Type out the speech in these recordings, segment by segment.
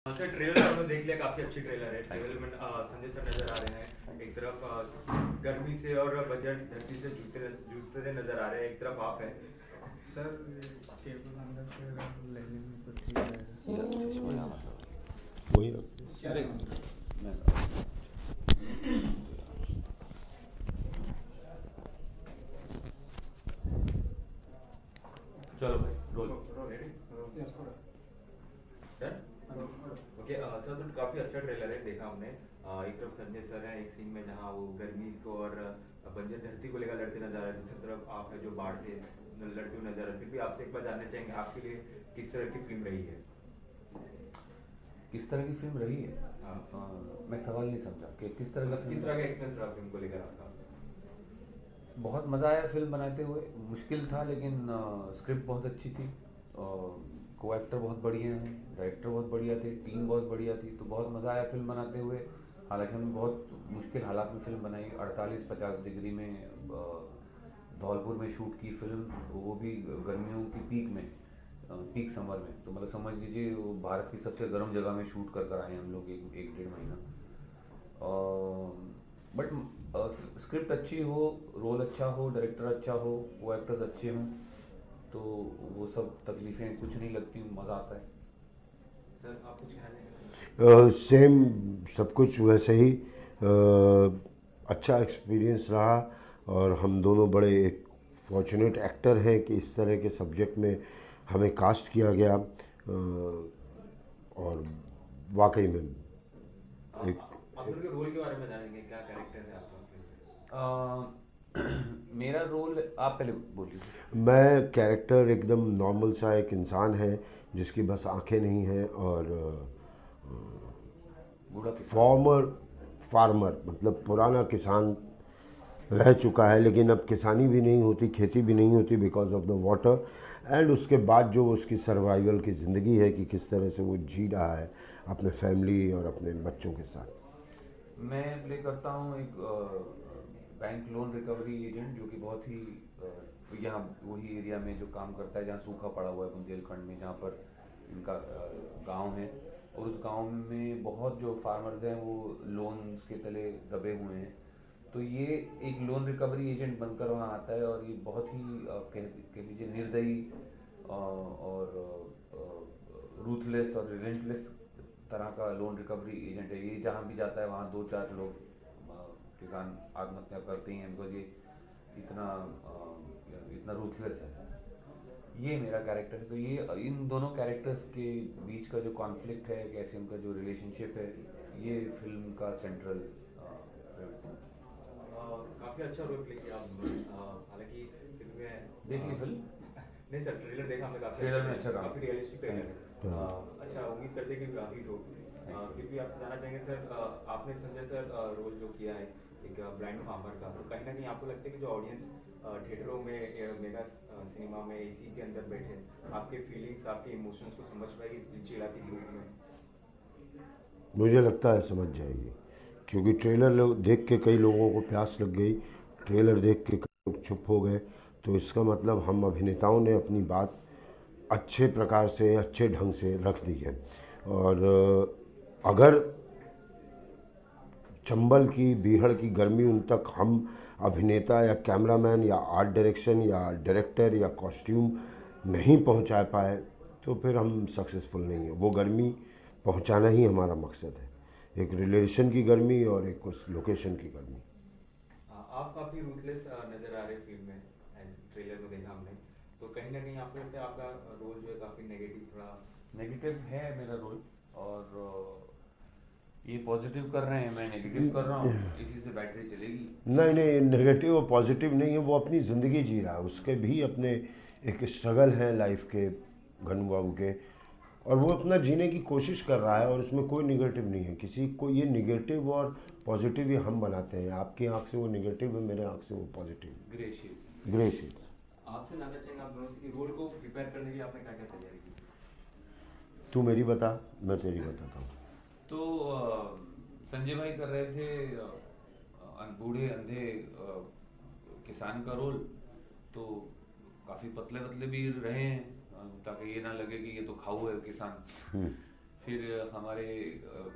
Sir trailer हमने देख लिया, काफी अच्छी ट्रेलर है। ट्रेलर में संजय सर नजर आ रहे हैं, एक तरफ गर्मी से और बंजर धरती से जूझते हुए नजर आ रहे हैं, एक तरफ आप है सर। टेबल अंदर से लेने में तो ठीक रहेगा। वही चलो भाई role ready done okay. Sir तो काफी अच्छा ट्रेलर है, देखा हमने। एक तरफ संजय सर है एक सीन में जहाँ वो गर्मी को और बंजर धरती को लेकर लड़ते नजर आ रहे हैं, दूसरी तरफ आप है जो बाढ़ से लड़ते हुए नजर आ रहे हैं। फिर भी आपसे एक बार जानना चाहेंगे आपके लिए किस तरह की फिल्म रही है? किस तरह की फिल्म रही है? मैं सवाल नहीं समझा कि किस तरह का एक्सपीरियंस रहा फिल्म को लेकर आपका? बहुत मज़ा आया फिल्म बनाते हुए। मुश्किल था लेकिन स्क्रिप्ट बहुत अच्छी थी, को एक्टर बहुत बढ़िया हैं, डायरेक्टर बहुत बढ़िया थे, टीम बहुत बढ़िया थी, तो बहुत मज़ा आया फिल्म बनाते हुए। हालांकि हमने बहुत मुश्किल हालात में फिल्म बनाई, 48-50 डिग्री में धौलपुर में शूट की फिल्म, वो भी गर्मियों की पीक में, पीक समर में। तो मतलब समझ लीजिए वो भारत की सबसे गर्म जगह में शूट कर आए हम लोग एक डेढ़ महीना। बट स्क्रिप्ट अच्छी हो, रोल अच्छा हो, डायरेक्टर अच्छा हो, वो एक्टर्स अच्छे हों, तो वो सब तकलीफ़ें कुछ नहीं लगती, मज़ा आता है। सर आप कुछ कहना सेम सब कुछ वैसे ही अच्छा एक्सपीरियंस रहा। और हम दोनों बड़े एक फॉर्चुनेट एक्टर हैं कि इस तरह के सब्जेक्ट में हमें कास्ट किया गया। और वाकई में एक आप लोग के रोल के बारे में जानेंगे, क्या कैरेक्टर है आपका? मेरा रोल आप पहले बोलिए। मैं कैरेक्टर एकदम नॉर्मल सा एक इंसान है जिसकी बस आंखें नहीं हैं और फार्मर मतलब पुराना किसान रह चुका है, लेकिन अब किसानी भी नहीं होती, खेती भी नहीं होती because of the water. And उसके बाद जो उसकी सर्वाइवल की ज़िंदगी है कि किस तरह से वो जी रहा है अपने फैमिली और अपने बच्चों के साथ। मैं प्ले करता हूँ एक बैंक लोन रिकवरी एजेंट, जो कि बहुत ही यहाँ वही एरिया में जो काम करता है जहाँ सूखा पड़ा हुआ है बुंदेलखंड में, जहाँ पर इनका गांव है। और उस गांव में बहुत जो फार्मर्स हैं वो लोन के तले दबे हुए हैं। तो ये एक लोन रिकवरी एजेंट बनकर वहाँ आता है, और ये बहुत ही कह लीजिए निर्दयी और रूथलेस और रिलेंटलेस तरह का लोन रिकवरी एजेंट है। ये जहाँ भी जाता है वहाँ 2-4 लोग किसान आत्महत्या करते ही हैं, बिकॉज ये इतना रूथलेस है। ये मेरा कैरेक्टर है। तो ये इन दोनों कैरेक्टर्स के बीच का जो कॉन्फ्लिक्ट है, कैसे उनका जो रिलेशनशिप है, ये फिल्म का सेंट्रल प्रेमिस है। काफी अच्छा रोल प्ले किया आपने। हालांकि फिल्म में देख ली फिल्म? नहीं सर, ट्रेलर देखा हमने, काफी ट्रेलर में अच्छा काम, काफी रियलिस्टिक ट्रेलर है। अच्छा, उम्मीद करते हैं कि हिट हो। फिर भी आपसे जानना चाहेंगे सर, आपने संजय सर रोल जो किया है एक ब्लाइंड फार्मर का, तो कहीं ना कहीं आपको लगता है कि जो ऑडियंस थिएटरों में मेगा सिनेमा में एसी के अंदर बैठे आपके फीलिंग्स आपके इमोशंस को समझ पाएगी चिड़ाती धूप में? मुझे लगता है समझ जाएगी, क्योंकि ट्रेलर देख के कई लोगों को प्यास लग गई, ट्रेलर देख के कई लोग चुप हो गए। तो इसका मतलब हम अभिनेताओं ने अपनी बात अच्छे प्रकार से, अच्छे ढंग से रख दी है। और अगर चंबल की बीहड़ की गर्मी उन तक हम अभिनेता या कैमरामैन या आर्ट डायरेक्शन या डायरेक्टर या कॉस्ट्यूम नहीं पहुंचा पाए तो फिर हम सक्सेसफुल नहीं है। वो गर्मी पहुंचाना ही हमारा मकसद है, एक रिलेशन की गर्मी और एक उस लोकेशन की गर्मी। आप काफ़ी रूथलेस नज़र आ रहे फिल्म में, ट्रेलर में देखा हमने, तो कहीं ना कहीं आपको लगता है आपका रोल जो है काफ़ी नेगेटिव, थोड़ा नेगेटिव है मेरा रोल, और ये पॉजिटिव कर रहे हैं, मैं नेगेटिव कर रहा हूँ, इसी से बैटरी चलेगी। नहीं नहीं, नेगेटिव और पॉजिटिव नहीं है, वो अपनी ज़िंदगी जी रहा है, उसके भी अपने एक स्ट्रगल है लाइफ के, घनु बाबू के, और वो अपना जीने की कोशिश कर रहा है। और उसमें कोई निगेटिव नहीं है। किसी को ये निगेटिव और पॉजिटिव ये हम बनाते हैं, आपकी आंख से वो निगेटिव है, मेरे आंख से वो पॉजिटिव। Grey shades. आपसे जानना चाहेंगे आप दोनों से कि रोल को प्रिपेयर करने के लिए आपने क्या क्या तैयारी की? तू मेरी बता, मैं तेरी बताता हूँ। तो संजय भाई कर रहे थे बूढ़े अंधे किसान का रोल, तो काफ़ी पतले पतले भी रहे हैं ताकि ये ना लगे कि ये तो खाऊ है किसान। फिर हमारे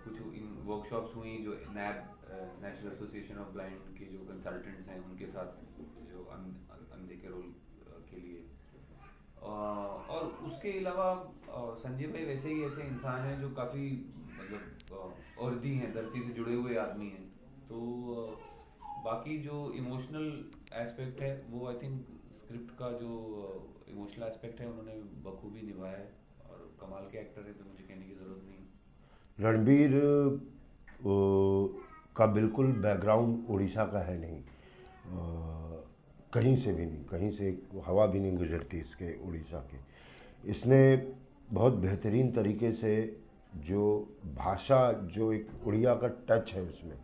कुछ इन वर्कशॉप्स हुई जो नैब नेशनल एसोसिएशन ऑफ ब्लाइंड के जो कंसल्टेंट्स हैं उनके साथ जो अंधे के रोल के लिए। और उसके अलावा संजय भाई वैसे ही ऐसे इंसान हैं जो काफ़ी मतलब अर्दी हैं, धरती से जुड़े हुए आदमी हैं। तो बाकी जो इमोशनल एस्पेक्ट है वो आई थिंक स्क्रिप्ट का जो इमोशनल एस्पेक्ट है उन्होंने बखूबी निभाया है और कमाल के एक्टर है, तो मुझे कहने की ज़रूरत नहीं। रणबीर का बिल्कुल बैकग्राउंड उड़ीसा का है नहीं, कहीं से भी नहीं, कहीं से हवा भी नहीं गुजरती इसके उड़ीसा के। इसने बहुत बेहतरीन तरीके से जो भाषा, जो एक उड़िया का टच है उसमें,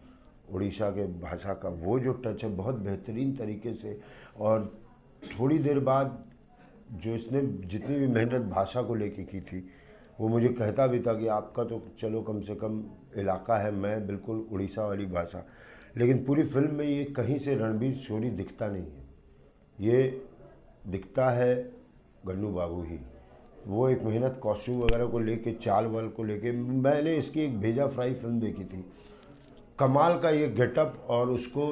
उड़ीसा के भाषा का वो जो टच है बहुत बेहतरीन तरीके से। और थोड़ी देर बाद जो इसने जितनी भी मेहनत भाषा को लेके की थी वो मुझे कहता भी था कि आपका तो चलो कम से कम इलाका है, मैं बिल्कुल उड़ीसा वाली भाषा। लेकिन पूरी फिल्म में ये कहीं से रणबीर शोरी दिखता नहीं है, ये दिखता है गन्नू बाबू ही। वो एक मेहनत कॉस्ट्यूम वगैरह को लेके, चाल वाल को लेके, मैंने इसकी एक भेजा फ्राई फिल्म देखी थी, कमाल का ये गेटअप और उसको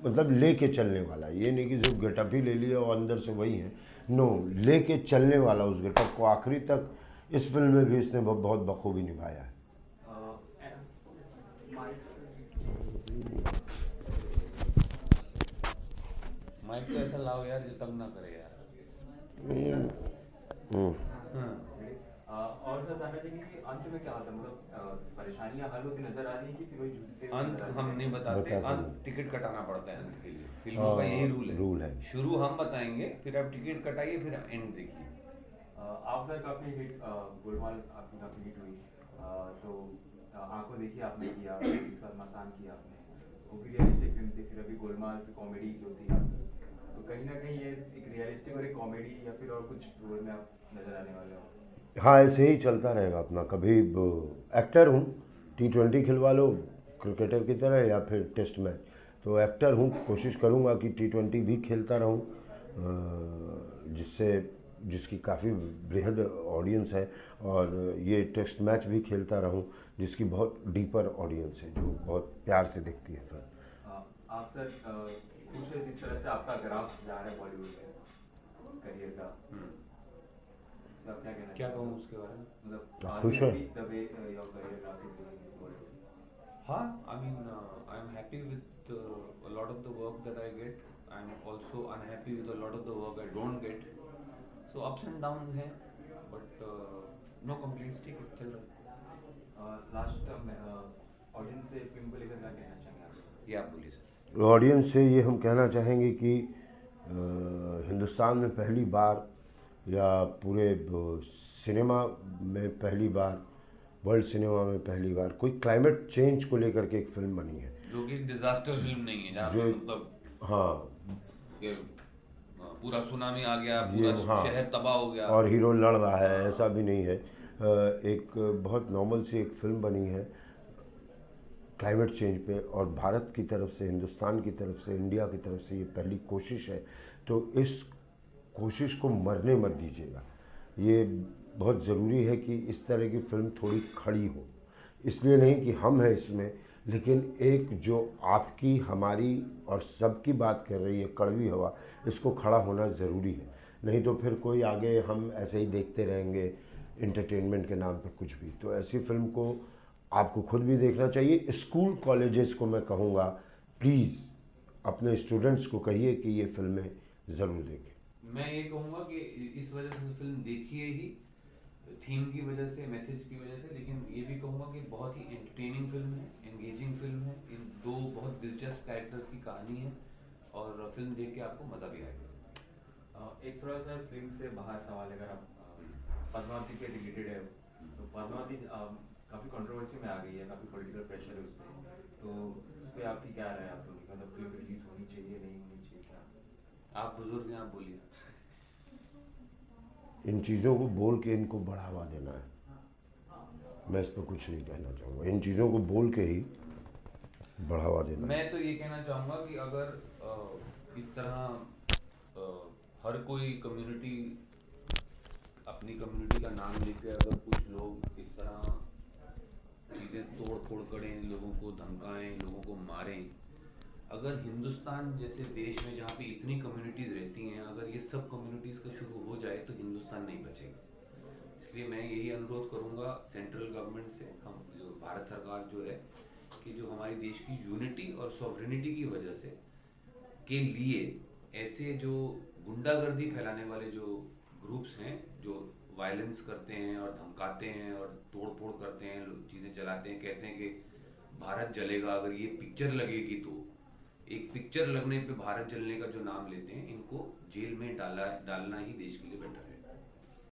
मतलब लेके चलने वाला, ये नहीं कि सिर्फ गेटअप ही ले लिया और अंदर से वही है, नो, लेके चलने वाला उस गेटअप को आखिरी तक इस फिल्म में भी इसने बहुत बखूबी निभाया है। माइक तो ऐसा लाओ यार जो तंग ना करे यार। और सर जानना चाहिए कि अंत में क्या होता है, मतलब परेशानियां हल होती नजर आ रही है कि फिर वही जूझते हुए अंत नजर आ रही हम है? नहीं बताते, अंत टिकट कटाना पड़ता है अंत के लिए, फिल्मों का यही रूल है। शुरू हम बताएंगे, फिर आप टिकट कटाइए, फिर एंड देखिए। आप सर काफी हिट, गोलमाल आपकी काफी हिट हुई, तो आंखों देखी आपने किया, इसके बाद मसान किया आपने, वो भी रियलिस्टिक फिल्म थी, फिर अभी गोलमाल की कॉमेडी जो थी आपकी, तो कहीं ना कहीं ये एक रियलिस्टिक और एक कॉमेडी या फिर और कुछ रोल में आप नजर आने वाले हो? हाँ, ऐसे ही चलता रहेगा अपना। कभी एक्टर हूँ, T20 खिलवा लो क्रिकेटर की तरह, या फिर टेस्ट मैच, तो एक्टर हूँ, कोशिश करूँगा कि T20 भी खेलता रहूँ, जिसकी काफ़ी बृहद ऑडियंस है, और ये टेस्ट मैच भी खेलता रहूँ जिसकी बहुत डीपर ऑडियंस है, जो बहुत प्यार से देखती है फिल्म। आप सर खुश है जिस तरह से आपका ग्राफ जा रहा है बॉलीवुड में करियर का, तो आप क्या कहना, क्या कहूँ उसके बारे में? मतलब खुश है? हाँ, I mean, I'm happy with a lot of the work that I get. I'm also unhappy with a lot of the work I don't get. So ups and downs हैं, but no complaints, ठीक है, चल रहा है। Last audience से film को लेकर क्या कहना चाहेंगे आप? ये आप बोलिए सर। ऑडियंस से ये हम कहना चाहेंगे कि हिंदुस्तान में पहली बार या पूरे सिनेमा में पहली बार, वर्ल्ड सिनेमा में पहली बार कोई क्लाइमेट चेंज को लेकर के एक फिल्म बनी है, जो कि डिजास्टर फिल्म नहीं है, जहाँ पे मतलब हाँ, कि पूरा सुनामी आ गया, पूरा शहर तबाह हो गया और हीरो लड़ रहा है, ऐसा भी नहीं है। एक बहुत नॉर्मल सी एक फिल्म बनी है क्लाइमेट चेंज पे, और भारत की तरफ से, हिंदुस्तान की तरफ से, इंडिया की तरफ से ये पहली कोशिश है। तो इस कोशिश को मरने मत दीजिएगा। ये बहुत ज़रूरी है कि इस तरह की फिल्म थोड़ी खड़ी हो, इसलिए नहीं कि हम हैं इसमें, लेकिन एक जो आपकी, हमारी और सबकी बात कर रही है कड़वी हवा, इसको खड़ा होना ज़रूरी है। नहीं तो फिर कोई आगे हम ऐसे ही देखते रहेंगे इंटरटेनमेंट के नाम पे कुछ भी। तो ऐसी फिल्म को आपको खुद भी देखना चाहिए। स्कूल कॉलेजेस को मैं कहूँगा, प्लीज़ अपने स्टूडेंट्स को कहिए कि ये फिल्में ज़रूर देखें। मैं ये कहूँगा कि इस वजह से फिल्म देखिए ही, थीम की वजह से, मैसेज की वजह से, लेकिन ये भी कहूँगा कि बहुत ही एंटरटेनिंग फिल्म है, एंगेजिंग फिल्म है। इन दो बहुत दिलचस्प कैरेक्टर्स की कहानी है और फिल्म देख के आपको मज़ा भी आएगा। एक थोड़ा सा फिल्म से बाहर सवाल, अगर आप पद्मावती के रिलेटेड है, तो पद्मावती काफ़ी कंट्रोवर्सी में आ गई है, काफ़ी पॉलिटिकल प्रेशर है उसमें, तो इस पर आपकी क्या राय है? आप लोगों की, मतलब फिल्म रिलीज होनी चाहिए, नहीं होनी चाहिए, क्या आप बुजुर्ग हैं, आप बोलिए। इन चीज़ों को बोल के इनको बढ़ावा देना है, मैं इस पर कुछ नहीं कहना चाहूँगा। इन चीज़ों को बोल के ही बढ़ावा देना। मैं तो ये कहना चाहूँगा कि अगर इस तरह हर कोई कम्युनिटी, अपनी कम्युनिटी का नाम लेकर अगर कुछ लोग इस तरह फोड़ करें, लोगों को धमकाएं, लोगों को मारें। अगर हिंदुस्तान जैसे देश में जहाँ पे इतनी कम्युनिटीज़ रहती हैं, अगर ये सब कम्युनिटीज़ का शुरू हो जाए तो हिंदुस्तान नहीं बचेगा। इसलिए मैं यही अनुरोध करूँगा सेंट्रल गवर्नमेंट से, हम जो भारत सरकार जो है, कि जो हमारी देश की यूनिटी और सॉवरेनिटी की वजह से के लिए ऐसे जो गुंडागर्दी फैलाने वाले जो ग्रुप्स हैं, जो वायलेंस करते हैं और धमकाते हैं और तोड़ फोड़ करते हैं, चीज़ें जलाते हैं, कहते हैं कि भारत जलेगा अगर ये पिक्चर लगेगी, तो एक पिक्चर लगने पे भारत जलने का जो नाम लेते हैं, इनको जेल में डालना ही देश के लिए बेटर है।